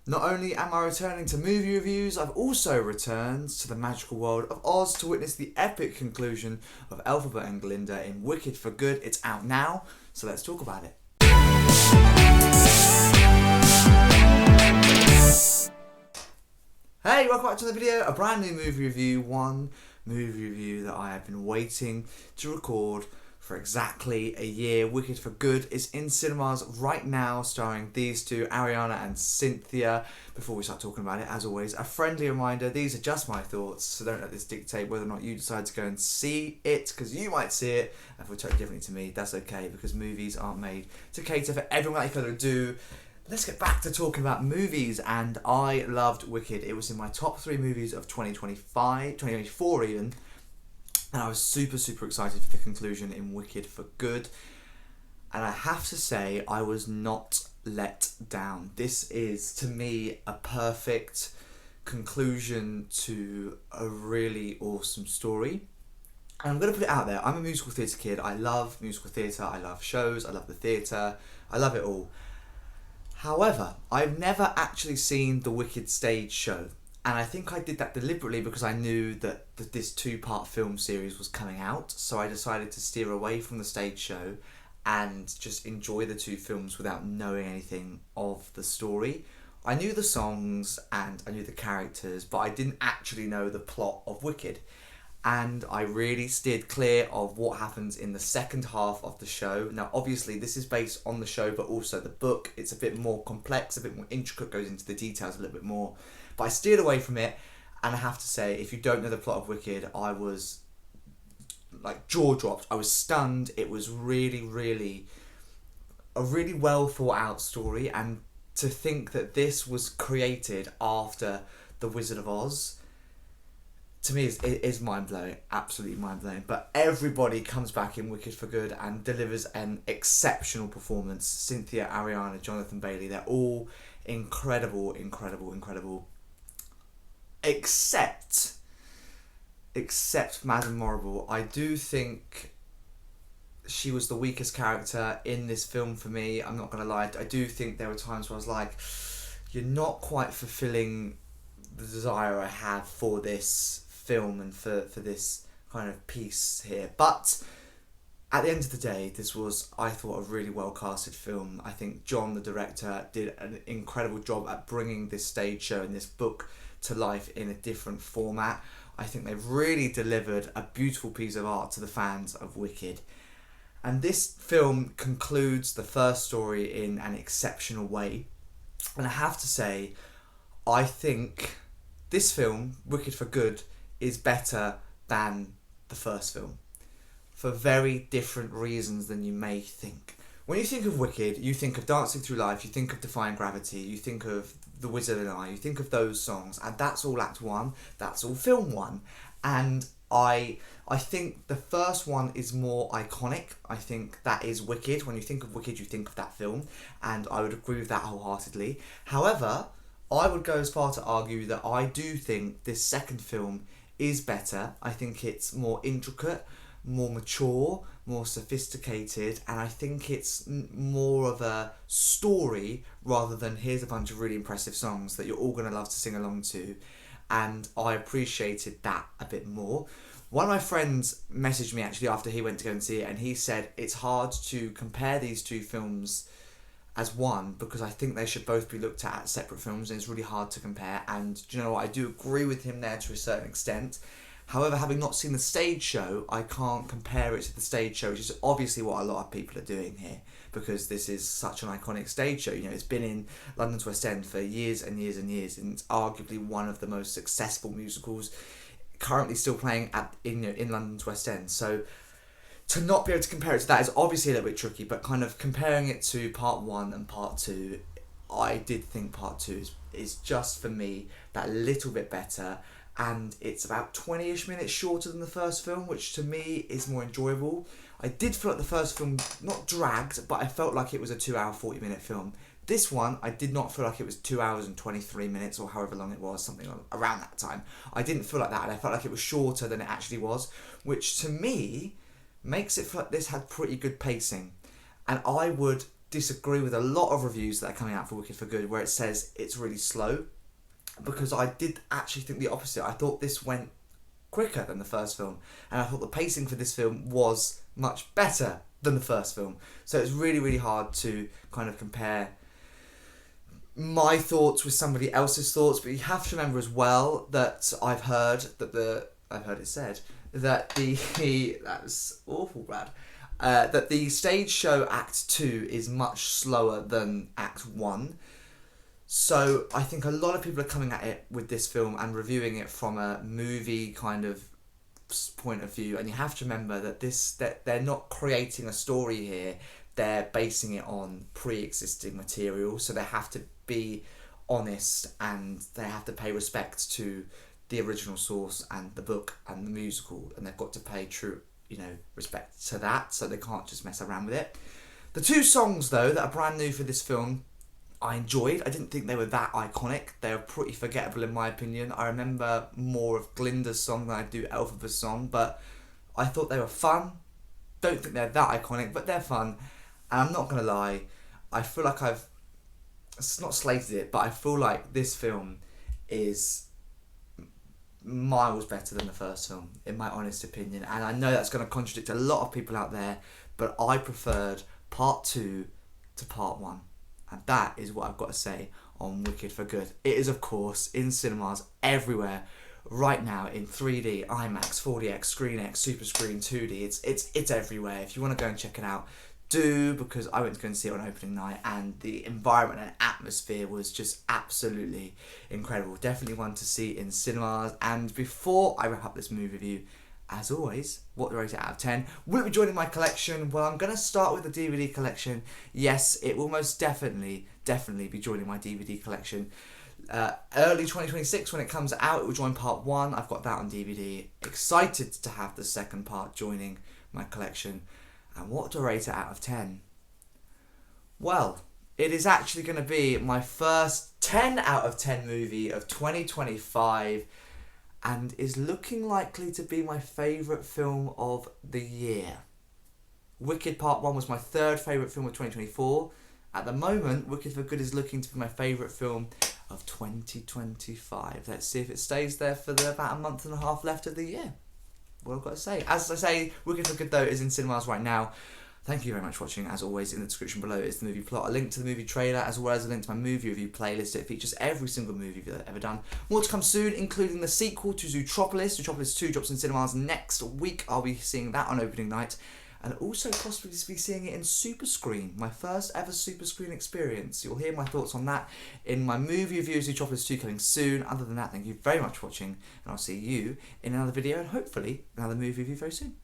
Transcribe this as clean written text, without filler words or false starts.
Not only am I returning to movie reviews, I've also returned to the magical world of Oz to witness the epic conclusion of Elphaba and Glinda in Wicked for Good. It's out now, so let's talk about it. Hey, welcome back to the video, a brand new movie review, one movie review that I have been waiting to record for exactly a year. Wicked for Good is in cinemas right now, starring these two, Ariana and Cynthia. Before we start talking about it, as always, a friendly reminder, these are just my thoughts, so don't let this dictate whether or not you decide to go and see it, because you might see it and feel totally differently to me. That's okay, because movies aren't made to cater for everyone. Without further ado, let's get back to talking about movies, and I loved Wicked. It was in my top 3 movies of 2024 even, and I was super excited for the conclusion in Wicked for Good. And I have to say, I was not let down. This is, to me, a perfect conclusion to a really awesome story. And I'm going to put it out there, I'm a musical theatre kid. I love musical theatre, I love shows, I love the theatre, I love it all. However, I've never actually seen the Wicked stage show, and I think I did that deliberately because I knew that this 2-part film series was coming out, so I decided to steer away from the stage show and just enjoy the 2 films without knowing anything of the story. I knew the songs and I knew the characters, but I didn't actually know the plot of Wicked. And I really steered clear of what happens in the second half of the show. Now, obviously, this is based on the show, but also the book. It's a bit more complex, a bit more intricate, goes into the details a little bit more. But I steered away from it, and I have to say, if you don't know the plot of Wicked, I was like jaw dropped. I was stunned. It was really a really well thought out story, and to think that this was created after The Wizard of Oz, to me, it is mind-blowing, absolutely mind-blowing. But everybody comes back in Wicked for Good and delivers an exceptional performance. Cynthia, Ariana, Jonathan Bailey, they're all incredible. Except Madame Morrible. I do think she was the weakest character in this film for me. I'm not going to lie. I do think there were times where I was like, you're not quite fulfilling the desire I have for this film and for this kind of piece here. But at the end of the day, this was, I thought, a really well casted film. I think John, the director, did an incredible job at bringing this stage show and this book to life in a different format. I think they've really delivered a beautiful piece of art to the fans of Wicked. And this film concludes the first story in an exceptional way. And I have to say, I think this film, Wicked for Good, is better than the first film for very different reasons than you may think. When you think of Wicked, you think of Dancing Through Life, you think of Defying Gravity, you think of The Wizard and I, you think of those songs, and that's all Act 1, that's all Film 1. And I think the first one is more iconic. I think that is Wicked. When you think of Wicked, you think of that film, and I would agree with that wholeheartedly. However, I would go as far to argue that I do think this second film is better. I think it's more intricate, more mature, more sophisticated, and I think it's more of a story rather than here's a bunch of really impressive songs that you're all going to love to sing along to. And I appreciated that a bit more. One of my friends messaged me actually after he went to go and see it, and he said it's hard to compare these 2 films as one because I think they should both be looked at as separate films, and it's really hard to compare. And do you know what, I do agree with him there to a certain extent. However, having not seen the stage show, I can't compare it to the stage show, which is obviously what a lot of people are doing here, because this is such an iconic stage show. You know, it's been in London's West End for years and years and years, and it's arguably one of the most successful musicals currently still playing in London's West End. So to not be able to compare it to that is obviously a little bit tricky, but kind of comparing it to part 1 and part 2, I did think part 2 is just, for me, that little bit better, and it's about 20-ish minutes shorter than the first film, which to me is more enjoyable. I did feel like the first film, not dragged, but I felt like it was a 2-hour, 40-minute film. This one, I did not feel like it was 2 hours and 23 minutes or however long it was, something around that time. I didn't feel like that, and I felt like it was shorter than it actually was, which to me makes it feel like this had pretty good pacing. And I would disagree with a lot of reviews that are coming out for Wicked for Good where it says it's really slow, because I did actually think the opposite. I thought this went quicker than the first film, and I thought the pacing for this film was much better than the first film. So it's really, really hard to kind of compare my thoughts with somebody else's thoughts, but you have to remember as well that I've heard it said that that was awful, Brad. That the stage show Act 2 is much slower than Act 1. So I think a lot of people are coming at it with this film and reviewing it from a movie kind of point of view, and you have to remember that they're not creating a story here. They're basing it on pre-existing material, so they have to be honest and they have to pay respect to the original source and the book and the musical, and they've got to pay true, respect to that, so they can't just mess around with it. The 2 songs, though, that are brand new for this film, I enjoyed. I didn't think they were that iconic. They were pretty forgettable in my opinion. I remember more of Glinda's song than I do Elphaba's song, but I thought they were fun. Don't think they're that iconic, but they're fun. And I'm not going to lie, I feel like it's not slated it, but I feel like this film is miles better than the first film, in my honest opinion. And I know that's going to contradict a lot of people out there, but I preferred part 2 to part 1. And that is what I've got to say on Wicked for Good. It is, of course, in cinemas everywhere right now in 3D, IMAX, 4DX, ScreenX, Super Screen, 2D. It's everywhere. If you want to go and check it out, do, because I went to go and see it on opening night, and the environment and atmosphere was just absolutely incredible. Definitely one to see in cinemas. And before I wrap up this movie review, as always, what do I rate it out of 10? Will it be joining my collection? Well, I'm going to start with the DVD collection. Yes, it will most definitely be joining my DVD collection. Early 2026, when it comes out, it will join part 1. I've got that on DVD. Excited to have the second part joining my collection. And what do I rate it out of 10? Well, it is actually going to be my first 10 out of 10 movie of 2025, and is looking likely to be my favourite film of the year. Wicked Part 1 was my 3rd favourite film of 2024. At the moment, Wicked for Good is looking to be my favourite film of 2025. Let's see if it stays there for about a month and a half left of the year. What I've got to say. As I say, Wicked for Good, though, is in cinemas right now. Thank you very much for watching. As always, in the description below is the movie plot, a link to the movie trailer, as well as a link to my movie review playlist. It features every single movie that I've ever done. More to come soon, including the sequel to Zootropolis. Zootropolis 2 drops in cinemas next week. I'll be seeing that on opening night. And also possibly be seeing it in Super Screen, my first ever Super Screen experience. You'll hear my thoughts on that in my movie review of Zootropolis 2 coming soon. Other than that, thank you very much for watching, and I'll see you in another video, and hopefully another movie review very soon.